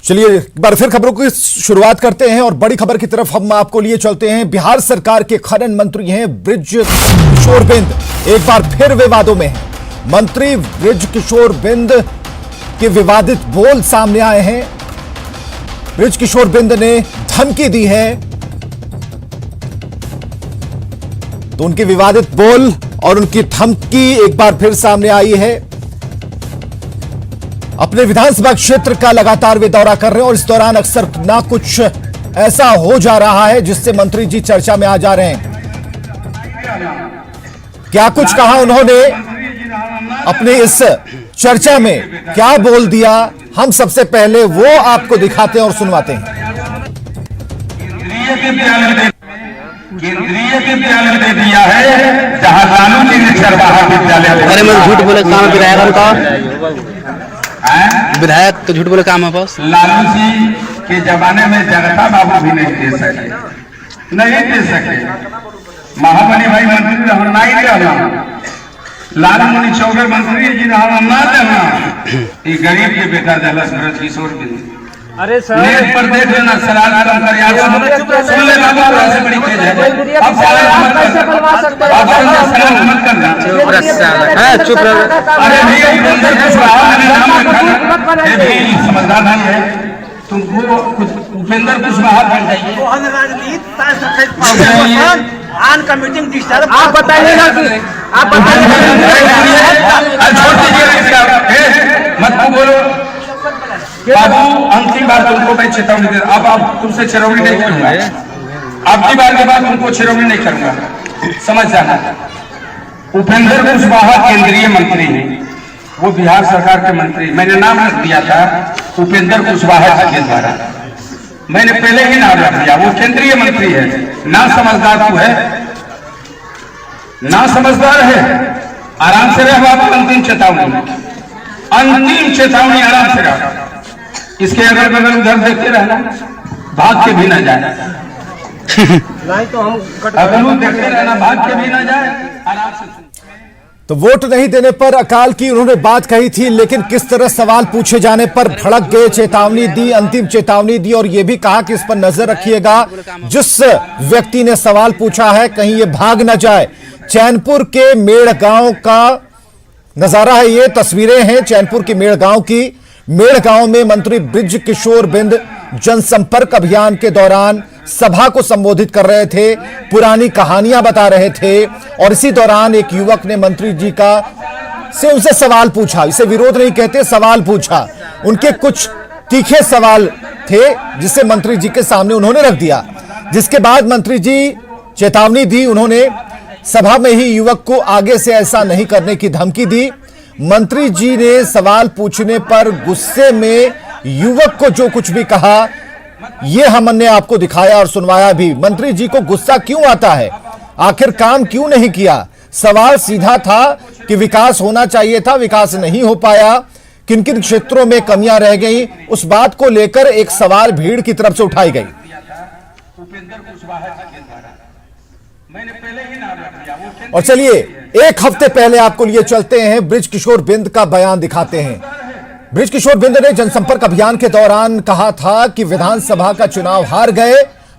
चलिए एक बार फिर खबरों की शुरुआत करते हैं और बड़ी खबर की तरफ हम आपको लिए चलते हैं। बिहार सरकार के खनन मंत्री हैं बृज किशोर बिंद, एक बार फिर विवादों में हैं। मंत्री बृज किशोर बिंद के विवादित बोल सामने आए हैं। बृज किशोर बिंद ने धमकी दी है, तो उनके विवादित बोल और उनकी धमकी एक बार फिर सामने आई है। अपने विधानसभा क्षेत्र का लगातार वे दौरा कर रहे हैं और इस दौरान अक्सर ना कुछ ऐसा हो जा रहा है जिससे मंत्री जी चर्चा में आ जा रहे हैं। क्या कुछ कहा उन्होंने अपने इस चर्चा में, क्या बोल दिया, हम सबसे पहले वो आपको दिखाते हैं और सुनवाते हैं। केंद्रीय विद्यालय दे दिया है जहां लालू जी ने चरवाहा विद्यालय। अरे मैं झूठ बोले काम विधायक का विधायक तो झूठ बोले काम है बस। लालू जी के जमाने में जनता बाबू भी नहीं दे सके, नहीं दे सके। महामनी भाई मंत्री हम नहीं देना, लालू मुनि चौबे मंत्री जी हम ना देना। ये गरीब के बेटा जलस बृज किशोर बिंद। अरे सर नेट पर देख लेना, सलाल आलम कर याद सुन ले बाबू, से बड़ी तेज है। अब सलाल कैसे बुलवा सकते हैं? सलाल मत करना, चुप रहो। अरे नहीं उपेंद्र कुशवाहा मैंने नाम रखा, ये भी समझदार नहीं है। तुमको कुछ उपेंद्र कुशवाहा बन जाइए। आन का मीटिंग डिस्टर्ब आप बताइएगा कि आप छोड़ दीजिए, मत बोलो बाबू। अंतिम बार तुमको मैं चेतावनी दे, अब तुमसे चिरौनी नहीं करूंगा। अब की बार के बाद तुमको चिरौनी नहीं करूंगा, समझ जाना। उपेंद्र कुशवाहा केंद्रीय मंत्री हैं, वो बिहार सरकार के मंत्री। मैंने नाम रख दिया था उपेंद्र कुशवाहा जी के द्वारा, मैंने पहले ही नाम रख दिया। वो केंद्रीय मंत्री है, ना समझदार तू है, ना समझदार है। आराम से रह बाबू, अंतिम चेतावनी, अंतिम चेतावनी, आराम से रह। इसके अगल बगल उधर देखते रहना, भाग के भी ना जाए। नहीं तो हम अगलू देखते रहना, भाग के भी ना जाए, आराम से। तो वोट नहीं देने पर अकाल की उन्होंने बात कही थी, लेकिन किस तरह सवाल पूछे जाने पर भड़क गए, चेतावनी दी, अंतिम चेतावनी दी और यह भी कहा कि इस पर नजर रखिएगा, जिस व्यक्ति ने सवाल पूछा है कहीं ये भाग ना जाए। चैनपुर के मेड़ गांव का नजारा है, ये तस्वीरें हैं चैनपुर के मेड़ गांव की। मेड़ गांव में मंत्री बृज किशोर बिंद जनसंपर्क अभियान के दौरान सभा को संबोधित कर रहे थे, पुरानी कहानियां बता रहे थे और इसी दौरान एक युवक ने मंत्री जी का से उनसे सवाल पूछा। इसे विरोध नहीं कहते, सवाल पूछा। उनके कुछ तीखे सवाल थे जिसे मंत्री जी के सामने उन्होंने रख दिया, जिसके बाद मंत्री जी चेतावनी दी। उन्होंने सभा में ही युवक को आगे से ऐसा नहीं करने की धमकी दी। मंत्री जी ने सवाल पूछने पर गुस्से में युवक को जो कुछ भी कहा, यह हमने आपको दिखाया और सुनवाया भी। मंत्री जी को गुस्सा क्यों आता है, आखिर काम क्यों नहीं किया? सवाल सीधा था कि विकास होना चाहिए था, विकास नहीं हो पाया, किन किन क्षेत्रों में कमियां रह गई, उस बात को लेकर एक सवाल भीड़ की तरफ से उठाई गई। और चलिए एक हफ्ते पहले आपको लिए चलते हैं, बृज किशोर बिंद का बयान दिखाते हैं। बृज किशोर बिंद ने जनसंपर्क अभियान के दौरान कहा था कि विधानसभा का चुनाव हार गए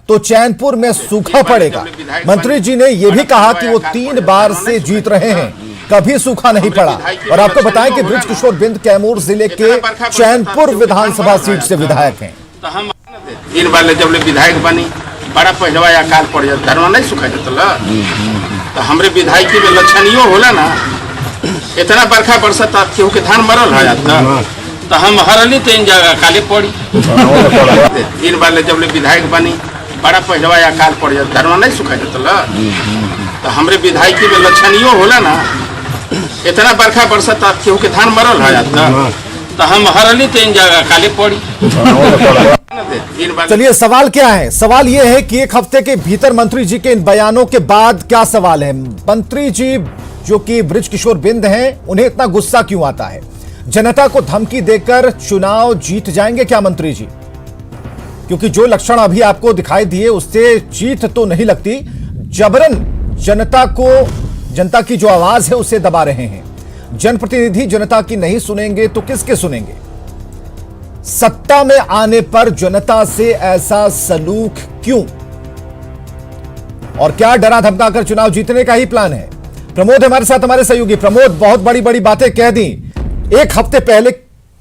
तो चैनपुर में सूखा पड़ेगा। मंत्री जी ने यह भी कहा कि वो 3 बार से जीत रहे हैं, कभी सूखा नहीं पड़ा। और आपको बताएं कि बृज किशोर बिंद कैमूर जिले के चैनपुर विधानसभा सीट से विधायक हैं। तो हम 3 बार जब विधायक बनी, बड़ा पहलवा अकाल पड़ जाता, धरना नहीं सुखा जाता। तो हमरे विधायकी में लक्षणियों होला ना, इतना बरखा बरसत केहू के धान मरल हो जाता, तो हम हरली 3 जगह अकाले पड़ी। 3 बार जब विधायक बनी, बड़ा पहलवा अकाल पड़ जाता, धरना नहीं सुखा जाता। तो हमरे विधायकी में लक्षणियों होला ना, इतना बरखा बरसत केहू के धान मरल हो जाता, तो हम हरली 3 जगह अकाले पड़ी। चलिए सवाल क्या है? सवाल यह है कि एक हफ्ते के भीतर मंत्री जी के इन बयानों के बाद क्या सवाल है? मंत्री जी जो कि बृज किशोर बिंद हैं, उन्हें इतना गुस्सा क्यों आता है? जनता को धमकी देकर चुनाव जीत जाएंगे क्या मंत्री जी? क्योंकि जो लक्षण अभी आपको दिखाई दिए उससे जीत तो नहीं लगती, जबरन जनता की जो आवाज है उसे दबा रहे हैं। जनप्रतिनिधि जनता की नहीं सुनेंगे तो किसके सुनेंगे? सत्ता में आने पर जनता से ऐसा सलूक क्यों, और क्या डरा धमकाकर चुनाव जीतने का ही प्लान है? प्रमोद हमारे साथ, हमारे सहयोगी। प्रमोद, बहुत बड़ी बड़ी बातें कह दी। एक हफ्ते पहले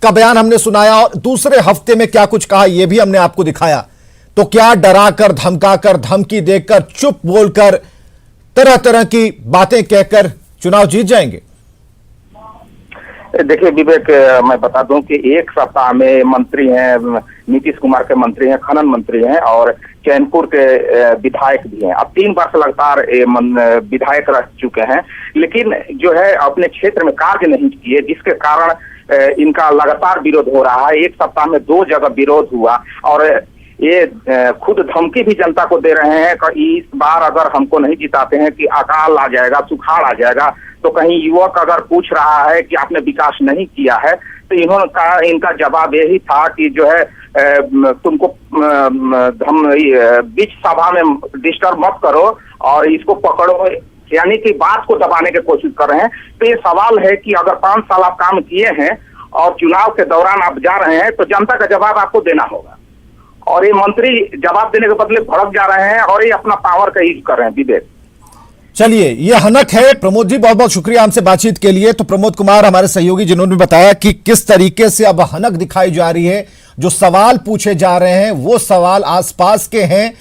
का बयान हमने सुनाया और दूसरे हफ्ते में क्या कुछ कहा यह भी हमने आपको दिखाया। तो क्या डराकर, धमकाकर, धमकी देकर, चुप बोलकर, तरह तरह की बातें कहकर चुनाव जीत जाएंगे? देखिए विवेक, मैं बता दूं कि एक सप्ताह में मंत्री हैं, नीतीश कुमार के मंत्री हैं, खनन मंत्री हैं और चैनपुर के विधायक भी हैं। अब 3 वर्ष लगातार विधायक रह चुके हैं, लेकिन जो है अपने क्षेत्र में कार्य नहीं किए, जिसके कारण इनका लगातार विरोध हो रहा है। एक सप्ताह में 2 जगह विरोध हुआ और ये खुद धमकी भी जनता को दे रहे हैं कि इस बार अगर हमको नहीं जिताते हैं कि अकाल आ जाएगा, सुखाड़ आ जाएगा। तो कहीं युवक अगर पूछ रहा है कि आपने विकास नहीं किया है, तो इनका जवाब यही था कि जो है तुमको बीच सभा में डिस्टर्ब मत करो और इसको पकड़ो, यानी कि बात को दबाने की कोशिश कर रहे हैं। तो ये सवाल है कि अगर 5 साल आप काम किए हैं और चुनाव के दौरान आप जा रहे हैं तो जनता का जवाब आपको देना होगा। और ये मंत्री जवाब देने के बदले भड़क जा रहे हैं और ये अपना पावर का यूज कर रहे हैं। विवेक, चलिए, ये हनक है। प्रमोद जी, बहुत बहुत शुक्रिया हमसे बातचीत के लिए। तो प्रमोद कुमार हमारे सहयोगी, जिन्होंने बताया कि किस तरीके से अब हनक दिखाई जा रही है। जो सवाल पूछे जा रहे हैं वो सवाल आसपास के हैं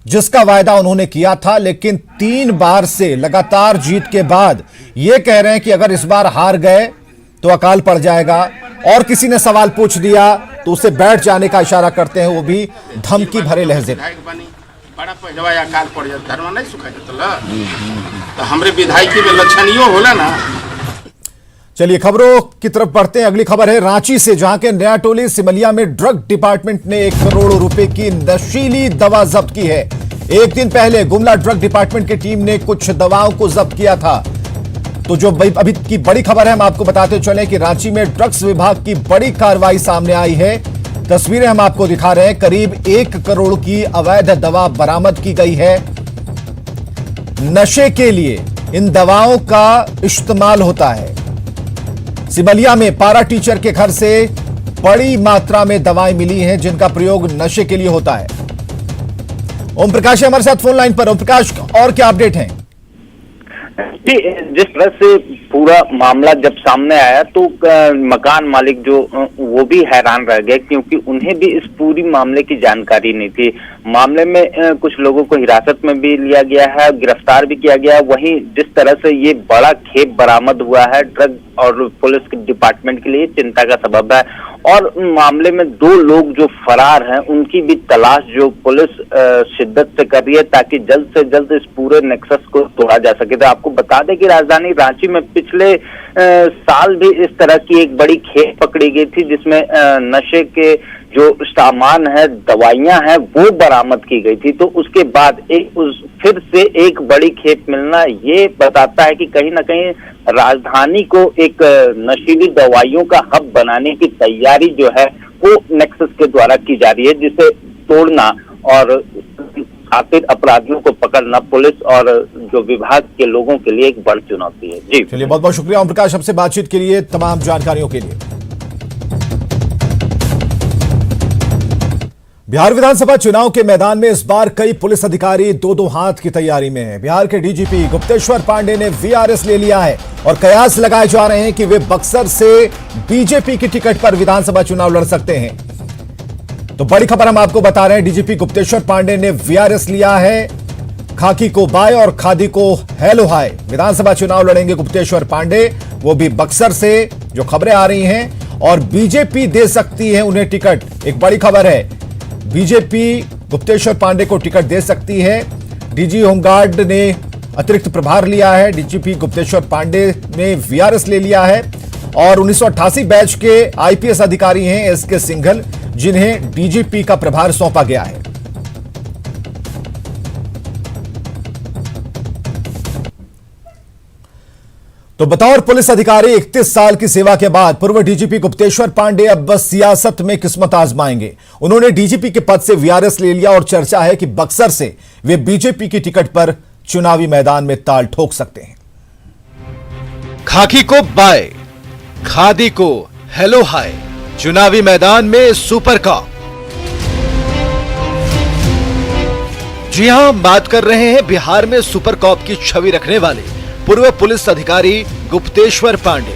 जिसका वायदा उन्होंने किया था, लेकिन 3 बार से लगातार जीत के बाद ये कह रहे हैं कि अगर इस बार हार गए तो अकाल पड़ जाएगा। और किसी ने सवाल पूछ दिया तो उसे बैठ जाने का इशारा करते हैं, वो भी धमकी भरे लहजे में। बड़ा पहलवा अकाल पड़ जाता, धर्म नहीं सुखा जाता। तो हमरे विधायकी में लक्षणियों होला ना। चलिए खबरों की तरफ बढ़ते हैं। अगली खबर है रांची से, जहां के नया टोली सिमलिया में ड्रग डिपार्टमेंट ने 1 करोड़ रुपए की नशीली दवा जब्त की है। एक दिन पहले गुमला ड्रग डिपार्टमेंट की टीम ने कुछ दवाओं को जब्त किया था। तो जो अभी की बड़ी खबर है, हम आपको बताते चलें कि रांची में ड्रग्स विभाग की बड़ी कार्रवाई सामने आई है। तस्वीरें हम आपको दिखा रहे हैं। करीब 1 करोड़ की अवैध दवा बरामद की गई है। नशे के लिए इन दवाओं का इस्तेमाल होता है। सिमलिया में पारा टीचर के घर से बड़ी मात्रा में दवाएं मिली हैं जिनका प्रयोग नशे के लिए होता है। ओम प्रकाश हमारे साथ फोन लाइन पर। ओम प्रकाश, और क्या अपडेट है? जिस तरह से पूरा मामला जब सामने आया तो मकान मालिक जो वो भी हैरान रह गए, क्योंकि उन्हें भी इस पूरी मामले की जानकारी नहीं थी। मामले में कुछ लोगों को हिरासत में भी लिया गया है, गिरफ्तार भी किया गया है। वहीं जिस तरह से ये बड़ा खेप बरामद हुआ है, ड्रग और पुलिस डिपार्टमेंट के लिए चिंता का सबब है। और मामले में 2 लोग जो फरार हैं उनकी भी तलाश जो पुलिस शिद्दत से कर रही है, ताकि जल्द से जल्द इस पूरे नेक्सस को तोड़ा जा सके। तो आपको बता दें कि राजधानी रांची में पिछले साल भी इस तरह की एक बड़ी खेप पकड़ी गई थी, जिसमें नशे के जो सामान है, दवाइयां हैं, वो बरामद की गई थी। तो उसके बाद फिर से एक बड़ी खेप मिलना ये बताता है कि कहीं ना कहीं राजधानी को एक नशीली दवाइयों का हब बनाने की तैयारी जो है वो नेक्सस के द्वारा की जा रही है, जिसे तोड़ना और आखिर अपराधियों को पकड़ना पुलिस और जो विभाग के लोगों के लिए एक बड़ी चुनौती है। जी चलिए, बहुत बहुत शुक्रिया ओम प्रकाश हमसे बातचीत के लिए, तमाम जानकारियों के लिए। बिहार विधानसभा चुनाव के मैदान में इस बार कई पुलिस अधिकारी 2-2 हाथ की तैयारी में हैं। बिहार के डीजीपी गुप्तेश्वर पांडे ने वीआरएस ले लिया है और कयास लगाए जा रहे हैं कि वे बक्सर से बीजेपी की टिकट पर विधानसभा चुनाव लड़ सकते हैं। तो बड़ी खबर हम आपको बता रहे हैं, डीजीपी गुप्तेश्वर पांडे ने वीआरएस लिया है। खाकी को बाय और खादी को हेलो हाय। विधानसभा चुनाव लड़ेंगे गुप्तेश्वर पांडे, वो भी बक्सर से, जो खबरें आ रही हैं। और बीजेपी दे सकती है उन्हें टिकट, एक बड़ी खबर है। बीजेपी गुप्तेश्वर पांडे को टिकट दे सकती है। डीजी होमगार्ड ने अतिरिक्त प्रभार लिया है। डीजीपी गुप्तेश्वर पांडे ने वीआरएस ले लिया है। और 1988 बैच के आईपीएस अधिकारी हैं एसके सिंघल, जिन्हें डीजीपी का प्रभार सौंपा गया है। तो बतौर पुलिस अधिकारी 31 साल की सेवा के बाद पूर्व डीजीपी गुप्तेश्वर पांडे अब बस सियासत में किस्मत आजमाएंगे। उन्होंने डीजीपी के पद से वीआरएस ले लिया और चर्चा है कि बक्सर से वे बीजेपी की टिकट पर चुनावी मैदान में ताल ठोक सकते हैं। खाकी को बाय, खादी को हेलो हाय। चुनावी मैदान में सुपर कॉप। जी हां, हम बात कर रहे हैं बिहार में सुपर कॉप की छवि रखने वाले पूर्व पुलिस अधिकारी गुप्तेश्वर पांडे।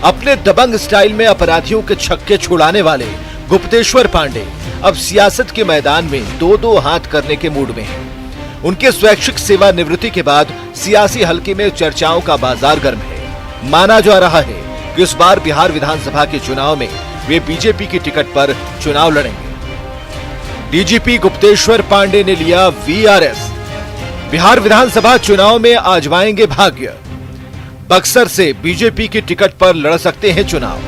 अपने दबंग स्टाइल में अपराधियों के छक्के छुड़ाने वाले गुप्तेश्वर पांडे अब सियासत के मैदान में दो दो हाथ करने के मूड में हैं। उनके स्वैच्छिक सेवानिवृत्ति के बाद सियासी हलके में चर्चाओं का बाजार गर्म है। माना जा रहा है कि इस बार बिहार विधानसभा के चुनाव में वे बीजेपी की टिकट पर चुनाव लड़ेंगे। डीजीपी गुप्तेश्वर पांडे ने लिया वीआरएस। बिहार विधानसभा चुनाव में आजमाएंगे भाग्य। बक्सर से बीजेपी की टिकट पर लड़ सकते हैं चुनाव।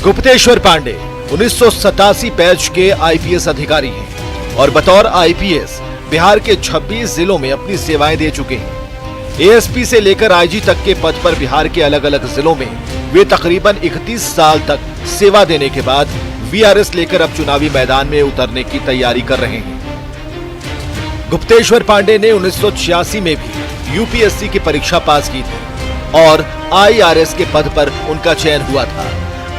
गुप्तेश्वर पांडे 1987 बैच के आईपीएस अधिकारी हैं और बतौर आईपीएस बिहार के 26 जिलों में अपनी सेवाएं दे चुके हैं। एएसपी से लेकर आईजी तक के पद पर बिहार के अलग अलग जिलों में वे तकरीबन 31 साल तक सेवा देने के बाद वीआरएस लेकर अब चुनावी मैदान में उतरने की तैयारी कर रहे हैं। गुप्तेश्वर पांडे ने 1986 में भी यूपीएससी की परीक्षा पास की थी और आईआरएस के पद पर उनका चयन हुआ था।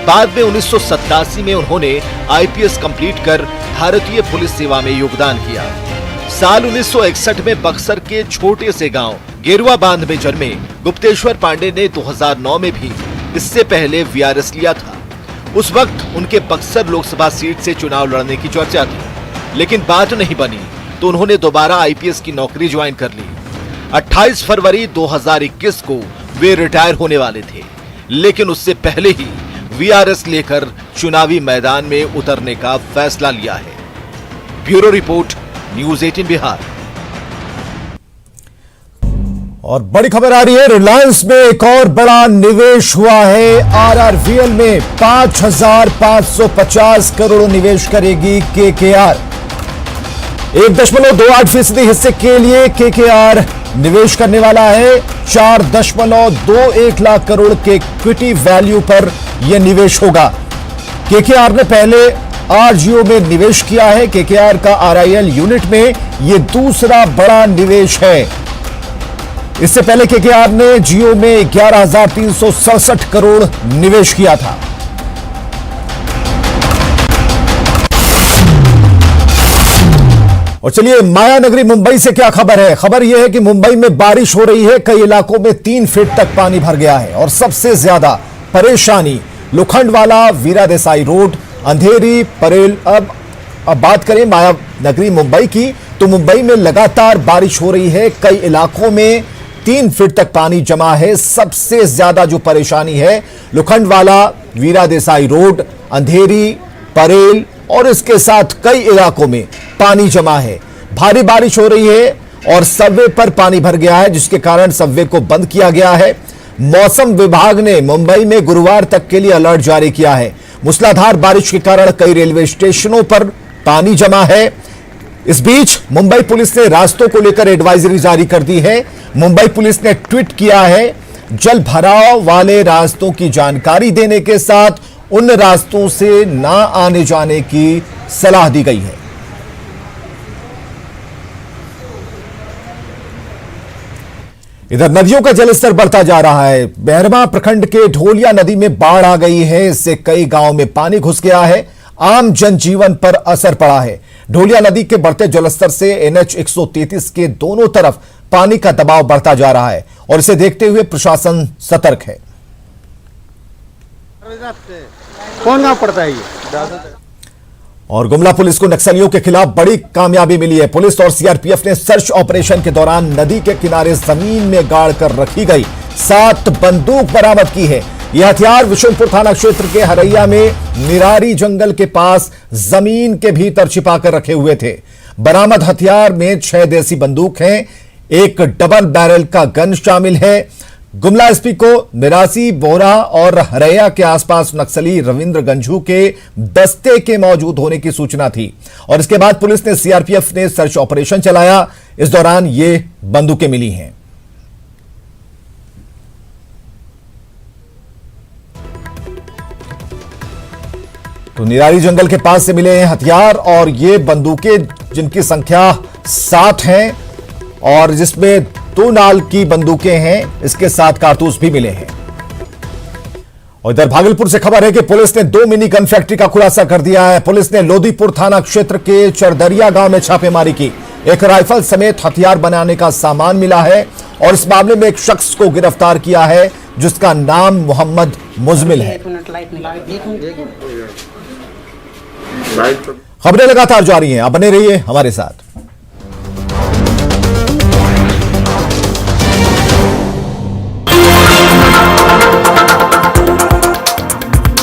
बाद में 1987 में उन्होंने आईपीएस कंप्लीट कर भारतीय पुलिस सेवा में योगदान किया। साल 1961 में बक्सर के छोटे से गांव गेरुआ बांध में जन्मे गुप्तेश्वर पांडे ने 2009 में भी इससे पहले वीआरएस लिया था। उस वक्त उनके बक्सर लोकसभा सीट से चुनाव लड़ने की चर्चा थी, लेकिन बात नहीं बनी तो उन्होंने दोबारा आईपीएस की नौकरी ज्वाइन कर ली। 28 फरवरी 2021 को वे रिटायर होने वाले थे, लेकिन उससे पहले ही वीआरएस लेकर चुनावी मैदान में उतरने का फैसला लिया है। Bureau report, news 18 Bihar. और बड़ी खबर आ रही है, रिलायंस में एक और बड़ा निवेश हुआ है। आरआरवीएल में 5,550 करोड़ निवेश करेगी केकेआर। 1.28% हिस्से के लिए केकेआर निवेश करने वाला है। 4.21 लाख करोड़ के इक्विटी वैल्यू पर यह निवेश होगा। केकेआर ने पहले आरजीओ में निवेश किया है। केकेआर का आरआईएल यूनिट में यह दूसरा बड़ा निवेश है। इससे पहले केकेआर ने जियो में 11,367 करोड़ निवेश किया था। और चलिए, माया नगरी मुंबई से क्या खबर है। खबर यह है कि मुंबई में बारिश हो रही है। कई इलाकों में 3 फीट तक पानी भर गया है और सबसे ज्यादा परेशानी लोखंडवाला, वीरा देसाई रोड, अंधेरी, परेल। अब बात करें माया नगरी मुंबई की, तो मुंबई में लगातार बारिश हो रही है। कई इलाकों में 3 फीट तक पानी जमा है। सबसे ज्यादा जो परेशानी है लोखंडवाला, वीरा देसाई रोड, अंधेरी, परेल और इसके साथ कई इलाकों में पानी जमा है। भारी बारिश हो रही है और सबवे पर पानी भर गया है, जिसके कारण सबवे को बंद किया गया है। मौसम विभाग ने मुंबई में गुरुवार तक के लिए अलर्ट जारी किया है। मूसलाधार बारिश के कारण कई रेलवे स्टेशनों पर पानी जमा है। इस बीच मुंबई पुलिस ने रास्तों को लेकर एडवाइजरी जारी कर दी है। मुंबई पुलिस ने ट्वीट किया है, जल भराव वाले रास्तों की जानकारी देने के साथ उन रास्तों से ना आने जाने की सलाह दी गई है। इधर नदियों का जलस्तर बढ़ता जा रहा है। मेहरमा प्रखंड के ढोलिया नदी में बाढ़ आ गई है। इससे कई गांवों में पानी घुस गया है। आम जनजीवन पर असर पड़ा है। ढोलिया नदी के बढ़ते जलस्तर से एनएच 133 के दोनों तरफ पानी का दबाव बढ़ता जा रहा है और इसे देखते हुए प्रशासन सतर्क है। कौन गाँव पड़ता है ये? और गुमला पुलिस को नक्सलियों के खिलाफ बड़ी कामयाबी मिली है। पुलिस और सीआरपीएफ ने सर्च ऑपरेशन के दौरान नदी के किनारे जमीन में गाड़ कर रखी गई 7 बंदूक बरामद की है। यह हथियार विशुनपुर थाना क्षेत्र के हरैया में निरारी जंगल के पास जमीन के भीतर छिपाकर रखे हुए थे। बरामद हथियार में 6 देसी बंदूक हैं, एक डबल बैरल का गन शामिल है। गुमला एसपी को निरासी, बोरा और हरैया के आसपास नक्सली रविंद्र गंझू के दस्ते के मौजूद होने की सूचना थी और इसके बाद पुलिस ने सीआरपीएफ ने सर्च ऑपरेशन चलाया। इस दौरान ये बंदूकें मिली हैं। तो निरारी जंगल के पास से मिले हैं हथियार और ये बंदूकें, जिनकी संख्या 7 हैं और जिसमें 2 नाल की बंदूकें हैं। इसके साथ कारतूस भी मिले हैं। और इधर भागलपुर से खबर है कि पुलिस ने 2 मिनी गन फैक्ट्री का खुलासा कर दिया है। पुलिस ने लोदीपुर थाना क्षेत्र के चरदरिया गांव में छापेमारी की। एक राइफल समेत हथियार बनाने का सामान मिला है और इस मामले में एक शख्स को गिरफ्तार किया है जिसका नाम मोहम्मद मुजमिल है। खबरें लगातार जारी हैं, आप बने रहिए हमारे साथ।